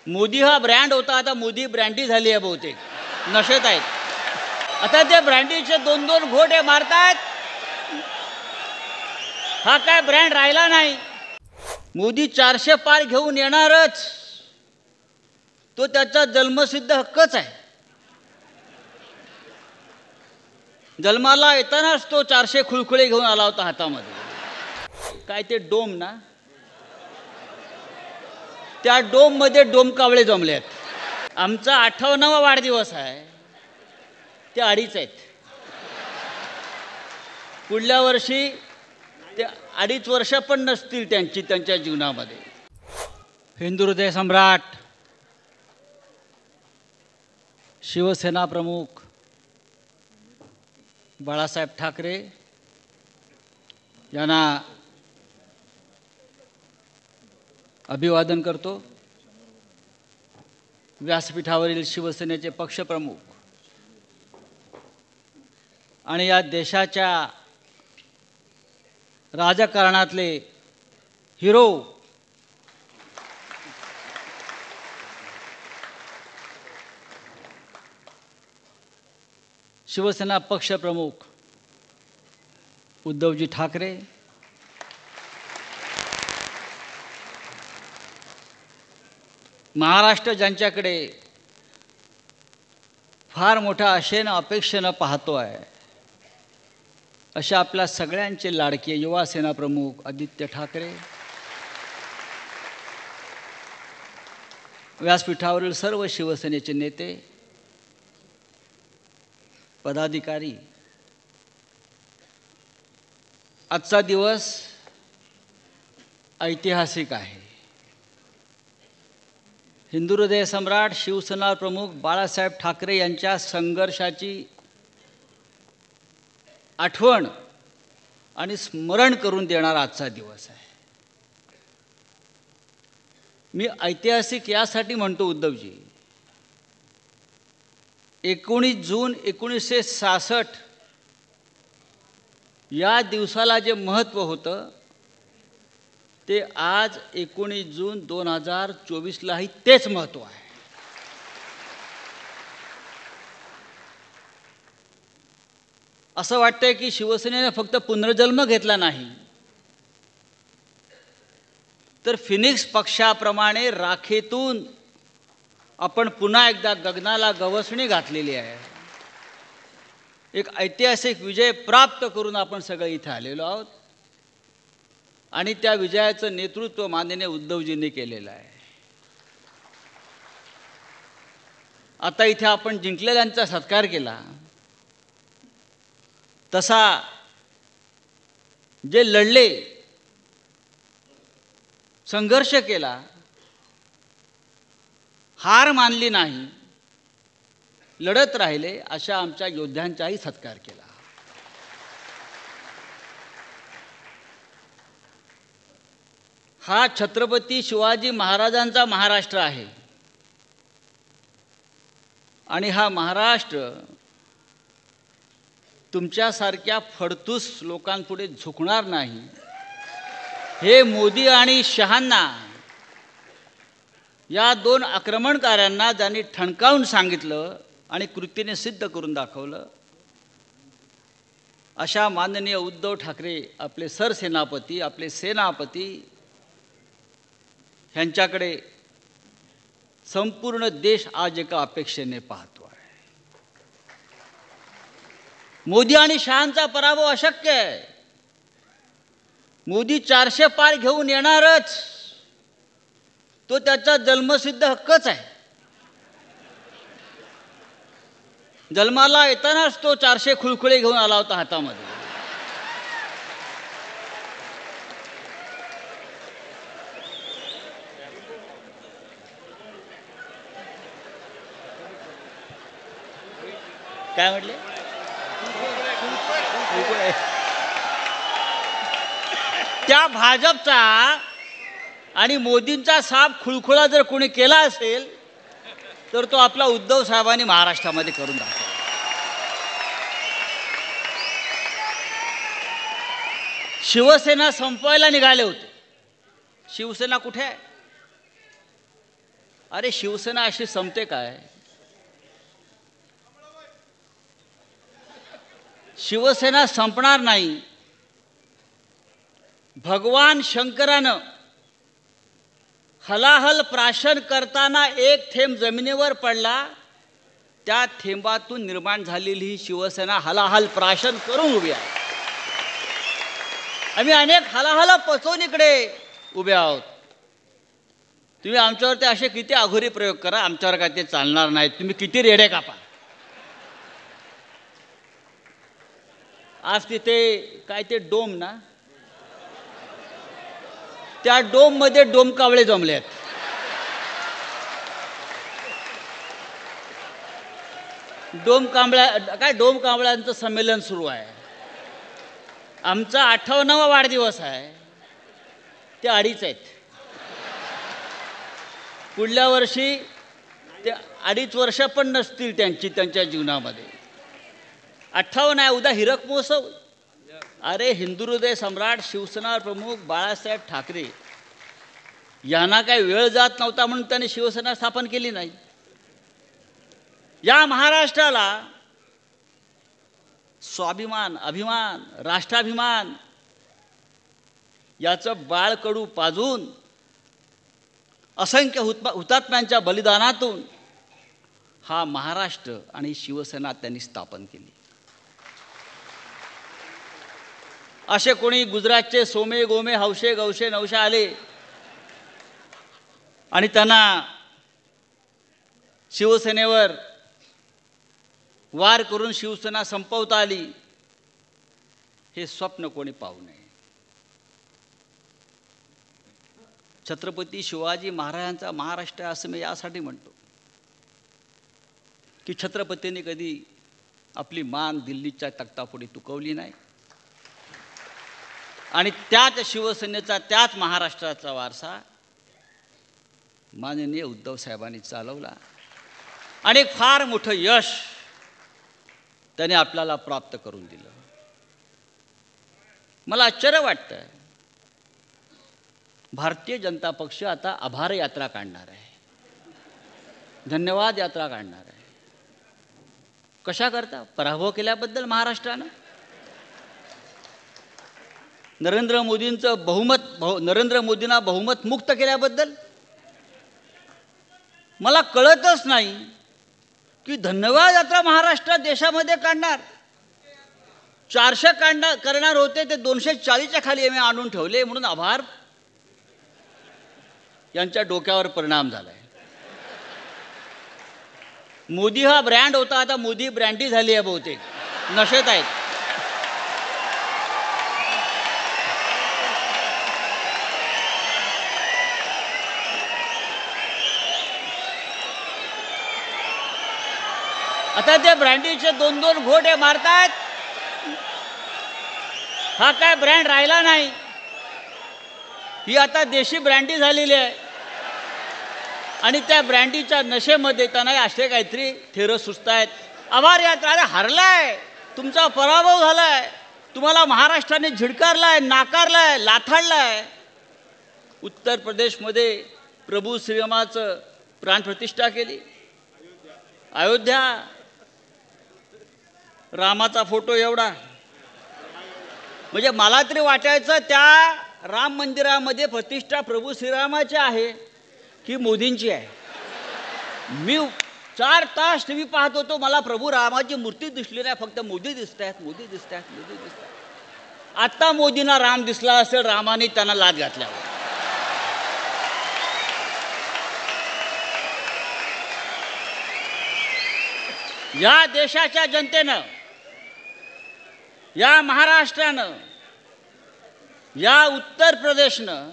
मोदी हा ब्रँड होता, आता मोदी ब्रँडी झाली आहे बहुतेक, नशेत आहेत. आता ते ब्रँडीचे 2-2 घोटे मारतायत. हा काय ब्रँड राहिला नाही. मोदी 400 पार घेऊन येणारच, तो त्याचा जन्मसिद्ध हक्कच आहे. जन्माला येतानाच तो 400 खुळखुळे घेऊन आला होता हातामध्ये. काय ते डोम ना, त्या डोम मध्ये डोम कावळे जमले आहेत. आमचा 58वा वाढदिवस आहे, ते 2.5 आहेत. पुढल्या वर्षी ते 2.5 वर्ष पण नसतील त्यांच्या जीवनामध्ये. हिंदू हृदय सम्राट, शिवसेना प्रमुख बाळासाहेब ठाकरे यांना अभिवादन करतो. व्यासपीठावरील शिवसेनेचे पक्षप्रमुख आणि या देशाच्या राजकारणातले हिरो शिवसेना पक्षप्रमुख उद्धवजी ठाकरे, महाराष्ट्र ज्यांच्याकडे फार मोठ्या आशेनं अपेक्षेनं पाहतो आहे, अशा आपल्या सगळ्यांचे लाडके युवा सेना प्रमुख आदित्य ठाकरे, व्यासपीठावरील सर्व शिवसेनेचे नेते, पदाधिकारी, आजचा दिवस ऐतिहासिक आहे. हिंदू हृदय सम्राट शिवसेना प्रमुख बाळासाहेब ठाकरे यांच्या संघर्षाची आठवण आणि स्मरण करून देणारा आजचा दिवस आहे. मी ऐतिहासिक यासाठी म्हणतो उद्धवजी, 19 जून 1966 या दिवसाला जे महत्त्व होतं ते आज 19 जून 2024लाही तेच महत्त्व आहे. असं वाटतंय की शिवसेनेने फक्त पुनर्जन्म घेतला नाही, तर फिनिक्स पक्षाप्रमाणे राखेतून आपण पुन्हा एकदा गगनाला गवसणी घातलेली आहे. एक ऐतिहासिक विजय प्राप्त करून आपण सगळे इथे आलेलो आहोत आणि त्या विजयाचं नेतृत्व माननीय उद्धवजींनी केलेलं आहे. आता इथे आपण जिंकलेल्यांचा सत्कार केला, तसा जे लढले, संघर्ष केला, हार मानली नाही, लढत राहिले, अशा आमच्या योद्ध्यांचाही सत्कार केला. हा छत्रपती शिवाजी महाराजांचा महाराष्ट्र आहे आणि हा महाराष्ट्र तुमच्यासारख्या फडतूस लोकांपुढे झुकणार नाही, हे मोदी आणि शहांना, या 2 आक्रमणकारांना ज्यांनी ठणकावून सांगितलं आणि कृतीने सिद्ध करून दाखवलं, अशा माननीय उद्धव ठाकरे आपले सरसेनापती, आपले सेनापती, ह्यांच्याकडे संपूर्ण देश आज एका अपेक्षेने पाहतो आहे. मोदी आणि शहांचा पराभव अशक्य आहे. मोदी 400 पार घेऊन येणारच, तो त्याचा जन्मसिद्ध हक्कच आहे. जन्माला येतानाच तो 400 खुळखुळे घेऊन आला होता हातामध्ये. काय म्हटले? त्या भाजपचा आणि मोदींचा साप खुळखुळा जर कोणी केला असेल तर तो आपला उद्धव साहेबांनी महाराष्ट्रामध्ये करून दाखवला. शिवसेना संपवायला निघाले होते. शिवसेना कुठे आहे? अरे शिवसेना अशी संपते काय? शिवसेना संपणार नाही. भगवान शंकरानं हलाहल प्राशन करताना एक थेंब जमिनीवर पडला, त्या थेंबातून निर्माण झालेली ही शिवसेना हलाहल प्राशन करून उभी आहे. आम्ही अनेक हलाहल पचवून इकडे उभे आहोत. तुम्ही आमच्यावरती असे किती अघोरी प्रयोग करा, आमच्यावर काय ते चालणार नाहीत. तुम्ही किती रेडे कापा. आज तिथे काय ते डोम ना, त्या डोममध्ये डोम कावळे जमले आहेत. डोम कांबळ्यांचं संमेलन सुरू आहे. आमचा 58वा वाढदिवस आहे. ते 2.5 आहेत. पुढल्या वर्षी ते 2.5 वर्ष पण नसतील त्यांच्या जीवनामध्ये. 58 आहे. उद्या हिरक महोत्सव. अरे हिंदुहृदय सम्राट शिवसेना प्रमुख बाळासाहेब ठाकरे यांना काही वेळ जात नव्हता म्हणून त्यांनी शिवसेना स्थापन केली नाही. या महाराष्ट्राला स्वाभिमान, अभिमान, राष्ट्राभिमान याचं बाळकडू पाजून असंख्य हुतात्म्यांच्या बलिदानातून हा महाराष्ट्र आणि शिवसेना त्यांनी स्थापन केली. असे कोणी गुजरातचे सोमे गोमे हौशे गौशे नवशे आले आणि त्यांना शिवसेनेवर वार करून शिवसेना संपवता आली, हे स्वप्न कोणी पाहू नये. छत्रपती शिवाजी महाराजांचा महाराष्ट्र असं मी यासाठी म्हणतो की छत्रपतींनी कधी आपली मान दिल्लीच्या तख्तापुढे तुकवली नाही आणि त्याच शिवसेनेचा, त्याच महाराष्ट्राचा वारसा माननीय उद्धव साहेबांनी चालवला आणि फार मोठं यश त्याने आपल्याला प्राप्त करून दिलं. मला आश्चर्य वाटतं, भारतीय जनता पक्ष आता आभार यात्रा काढणार आहे, धन्यवाद यात्रा काढणार आहे. कशा करता? पराभव केल्याबद्दल महाराष्ट्रानं. नरेंद्र मोदींना बहुमत मुक्त केल्याबद्दल. मला कळतच नाही की धन्यवाद यात्रा महाराष्ट्रात देशामध्ये काढणार. 400 करणार होते ते 240च्या खाली आम्ही आणून ठेवले म्हणून आभार यांच्या डोक्यावर परिणाम झालाय. मोदी हा ब्रँड होता, आता मोदी ब्रँडी झाली आहे, बहुतेक नशेत आहेत. आता ते ब्रँडीचे 2-2 घोटे मारतायत. हा काय ब्रँड राहिला नाही, ही आता देशी ब्रँडी झालेली आहे आणि त्या ब्रँडीच्या नशेमध्ये त्यांना असे काहीतरी थेरं सुचतायत. आभार यात्रा. अरे हरलाय, तुमचा पराभव झालाय, तुम्हाला महाराष्ट्राने झिडकारलाय, नाकारलाय, लाथाडलाय. उत्तर प्रदेशमध्ये प्रभू श्रीरामाचं प्राणप्रतिष्ठा केली. अयोध्या, रामाचा फोटो एवढा. म्हणजे मला तरी वाटायचं त्या राम मंदिरामध्ये प्रतिष्ठा प्रभू श्रीरामाची आहे की मोदींची आहे. मी 4 तास टीव्ही पाहत होतो, मला प्रभू रामाची मूर्ती दिसली नाही, फक्त मोदी दिसत आहेत, मोदी दिसत आहेत, मोदी दिसत आहेत. आत्ता मोदींना राम दिसला असेल, रामाने त्यांना लाथ घातल्यावर. या देशाच्या जनतेनं, या महाराष्ट्रानं, या उत्तर प्रदेशनं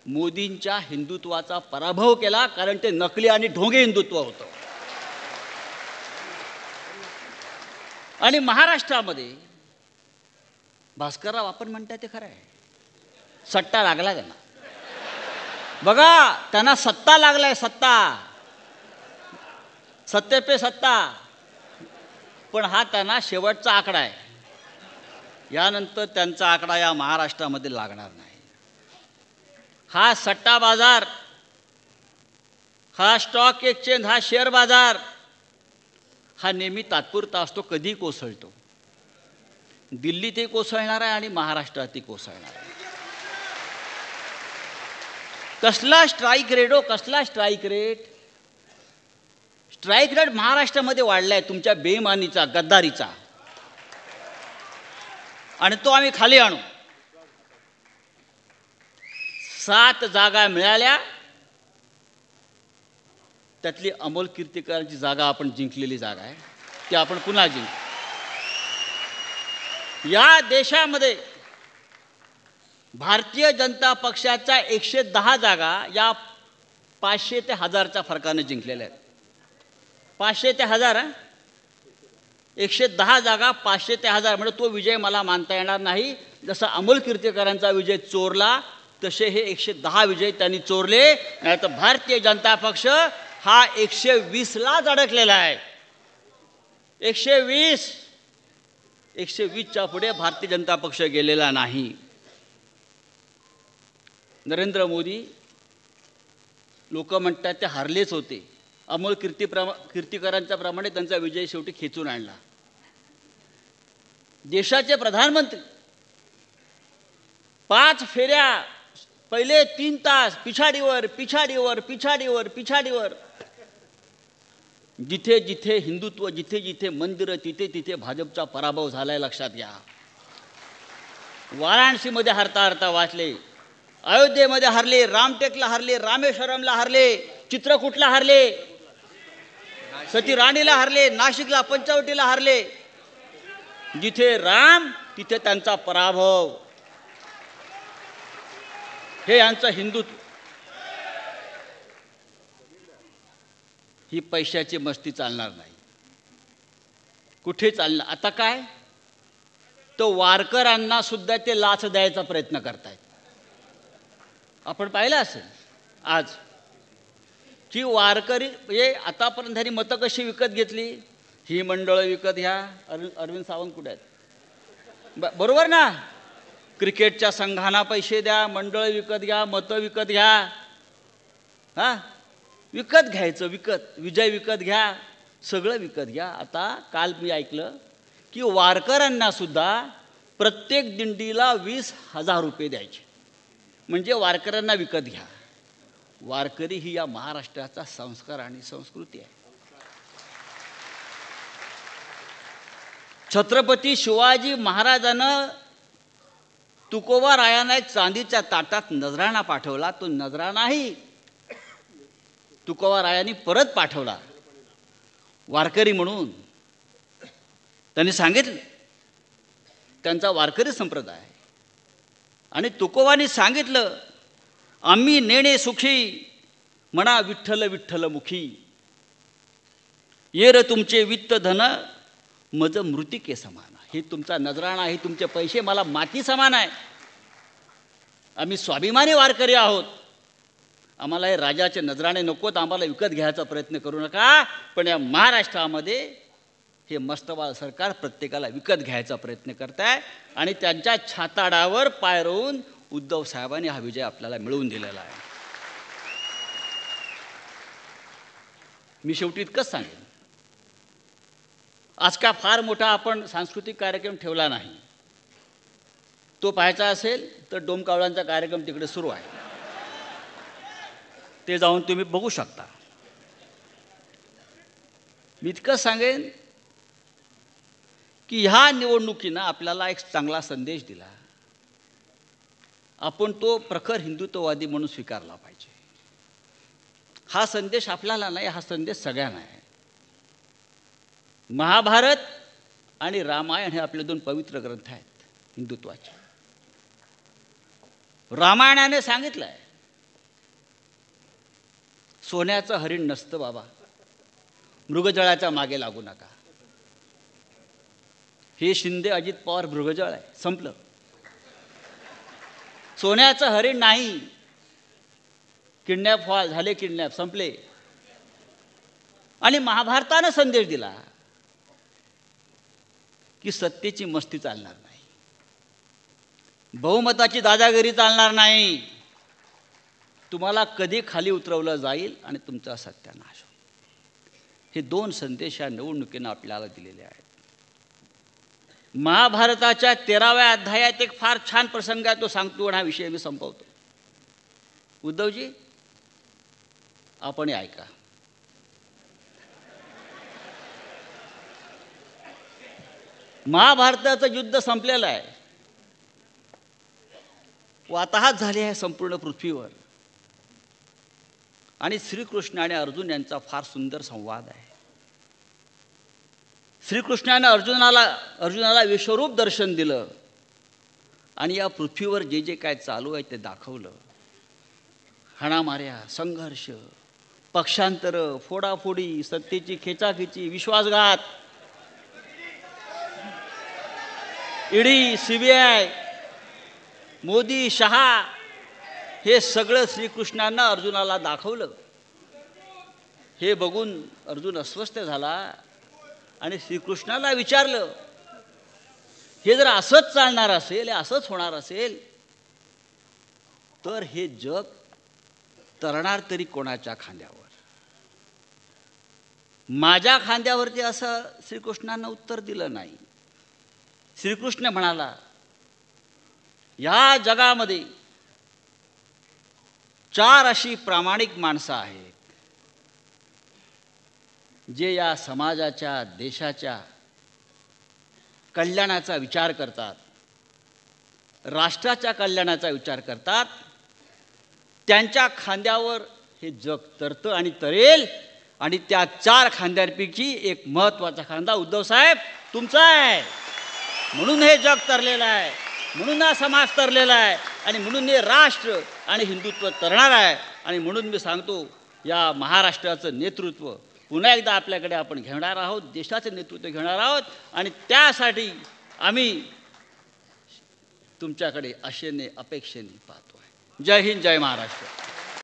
मोदींच्या हिंदुत्वाचा पराभव केला, कारण ते नकली आणि ढोंगे हिंदुत्व होतं. आणि महाराष्ट्रामध्ये भास्करराव आपण म्हणताय ते खरं आहे, सट्टा लागला त्यांना. बघा, त्यांना सत्ता लागलाय, सत्ता, सत्ते पे सत्ता. पण हा त्यांना शेवटचा आकडा आहे. यानंतर त्यांचा आकडा या महाराष्ट्रामध्ये लागणार नाही. हा सट्टा बाजार हा स्टॉक एक्सचेंज, हा शेअर बाजार हा नेहमी तात्पुरता असतो, कधी कोसळतो. दिल्लीतही कोसळणार आहे आणि महाराष्ट्रातही कोसळणार आहे. कसला स्ट्राईक रेट हो, कसला स्ट्राईक रेट? स्ट्राईक रेट महाराष्ट्रामध्ये वाढलाय तुमच्या बेईमानीचा, गद्दारीचा, आणि तो आम्ही खाली आणू. 7 जागा मिळाल्या, त्यातली अमोल कीर्तीकरांची जागा आपण जिंकलेली जागा आहे, ती आपण पुन्हा जिंकू. या देशामध्ये भारतीय जनता पक्षाच्या 110 जागा या 500 ते 1000च्या फरकाने जिंकलेल्या आहेत. 500 ते 1000, 110 जागा 500 ते 1000, म्हणजे तो विजय मला मानता येणार नाही. जसा अमोल कीर्तीकरांचा विजय चोरला तसे हे 110 विजय त्यांनी चोरले. नाही तर भारतीय जनता पक्ष हा 120लाच अडकलेला आहे. 120च्या पुढे भारतीय जनता पक्ष गेलेला नाही. नरेंद्र मोदी लोक म्हणतात ते हारलेच होते. अमोल कीर्तीकरांच्या प्रमाणे त्यांचा विजय शेवटी खेचून आणला. देशाचे प्रधानमंत्री 5 फेऱ्या, पहिले 3 तास पिछाडीवर पिछाडीवर पिछाडीवर पिछाडीवर, जिथे जिथे हिंदुत्व, जिथे जिथे मंदिरं, तिथे तिथे भाजपचा पराभव झालाय, लक्षात घ्या. वाराणसीमध्ये हरता हरता वाचले, अयोध्येमध्ये हरले, रामटेकला हरले, रामेश्वरमला हरले, चित्रकूटला हरले, सती राणीला हरले, नाशिकला पंचवटीला हरले. जिथे राम तिथे त्यांचा पराभव. हे यांचं हिंदुत्व. ही पैशाची मस्ती चालणार नाही, कुठे चालणार. आता काय, तो वारकऱ्यांना सुद्धा ते लाच द्यायचा प्रयत्न करतायत. आपण पाहिलं असेल आज की वारकरी म्हणजे आतापर्यंत त्यांनी मतं कशी विकत घेतली. ही मंडळं विकत घ्या. अरविंद सावंत कुठे आहेत? बरोबर ना. क्रिकेटच्या संघांना पैसे द्या, मंडळ विकत घ्या, मतं विकत घ्या. हां, विकत घ्यायचं, विकत, विजय विकत घ्या, सगळं विकत घ्या. आता काल मी ऐकलं की वारकऱ्यांना सुद्धा प्रत्येक दिंडीला 20,000 रुपये द्यायचे, म्हणजे वारकऱ्यांना विकत घ्या. वारकरी ही या महाराष्ट्राचा संस्कार आणि संस्कृती आहे. छत्रपती शिवाजी महाराजांना तुकोबा रायांना एक चांदीच्या ताटात नजराणा पाठवला. तो नजराणाही तुकोबा रायांनी परत पाठवला वारकरी म्हणून. त्यांनी सांगितलं त्यांचा वारकरी संप्रदाय. आणि तुकोबांनी सांगितलं, आम्ही नेणे सुखी म्हणा विठ्ठल विठ्ठल मुखी, ये र तुमचे वित्त धन मज मृतिके समान. हे तुमचा नजराणा, हे तुमचे पैसे मला माती समान आहे. आम्ही स्वाभिमानी वारकरी आहोत. आम्हाला हे राजाचे नजराणे नकोत, आम्हाला विकत घ्यायचा प्रयत्न करू नका. पण या महाराष्ट्रामध्ये हे मस्तवाल सरकार प्रत्येकाला विकत घ्यायचा प्रयत्न करत आहे. आणि त्यांच्या छाताडावर पाय रोवून उद्धव साहेबांनी हा विजय आपल्याला मिळवून दिलेला आहे. मी शेवटी इतकंच सांगेन, आज का फार मोठा आपण सांस्कृतिक कार्यक्रम ठेवला नाही. तो पाहायचा असेल तर डोमकावळांचा कार्यक्रम तिकडे सुरू आहे, ते जाऊन तुम्ही बघू शकता. मी इतकंच सांगेन की ह्या निवडणुकीनं आपल्याला एक चांगला संदेश दिला. आपण तो प्रखर हिंदुत्ववादी म्हणून स्वीकारला पाहिजे. हा संदेश आपल्याला नाही, हा संदेश सगळ्यांना आहे. महाभारत आणि रामायण हे आपले 2 पवित्र ग्रंथ आहेत हिंदुत्वाचे. रामायणाने सांगितलं आहे, सोन्याचं हरिण नसतं बाबा, मृगजळाच्या मागे लागू नका. हे शिंदे अजित पवार मृगजळ आहे, संपलं. सोन्याचं हरिण नाही. किडनॅप झाले, किडनॅप संपले. आणि महाभारतानं संदेश दिला की सत्तेची मस्ती चालणार नाही, बहुमताची दादागिरी चालणार नाही. तुम्हाला कधी खाली उतरवलं जाईल आणि तुमचा सत्यानाश होईल। हे दोन संदेश या निवडणुकीनं आपल्याला दिलेले आहेत। महाभारताच्या 13व्या अध्यायात एक फार छान प्रसंग आहे, तो सांगतो आणि हा विषय मी संपवतो। उद्धवजी आपण ऐका। महाभारताचं युद्ध संपलेलं आहे, वाताहत झाली आहे संपूर्ण पृथ्वीवर, आणि श्रीकृष्ण आणि अर्जुन यांचा फार सुंदर संवाद आहे। श्रीकृष्णाने अर्जुनाला विश्वरूप दर्शन दिलं आणि या पृथ्वीवर जे जे काय चालू आहे ते दाखवलं। हाणामाऱ्या, संघर्ष, पक्षांतर, फोडाफोडी, सत्तेची खेचाखेची, विश्वासघात, ईडी, सीबीआय, मोदी, शहा, हे सगळं श्रीकृष्णानं अर्जुनाला दाखवलं। हे बघून अर्जुन अस्वस्थ झाला आणि श्रीकृष्णाला विचारलं, हे जर असंच चालणार असेल, असंच होणार असेल, तर हे जग तरणार तरी कोणाच्या खांद्यावर? माझ्या खांद्यावरती असं श्रीकृष्णानं उत्तर दिलं नाही। श्रीकृष्ण म्हणाला, या जगामध्ये 4 अशी प्रामाणिक माणसं आहेत जे या समाजाच्या, देशाच्या कल्याणाचा विचार करतात, राष्ट्राच्या कल्याणाचा विचार करतात। त्यांच्या खांद्यावर हे जग तरतं आणि तरेल, आणि त्या 4 खांद्यांपैकी एक महत्त्वाचा खांदा उद्धव साहेब तुमचा आहे। म्हणून हे जग तरलेलं आहे, म्हणून हा समाज तरलेला आहे, आणि म्हणून हे राष्ट्र आणि हिंदुत्व तरणार आहे। आणि म्हणून मी सांगतो, या महाराष्ट्राचं नेतृत्व पुन्हा एकदा आपल्याकडे आपण घेणार आहोत, देशाचं नेतृत्व घेणार आहोत, आणि त्यासाठी आम्ही तुमच्याकडे आशेने, अपेक्षेने पाहतो आहे। जय हिंद, जय महाराष्ट्र।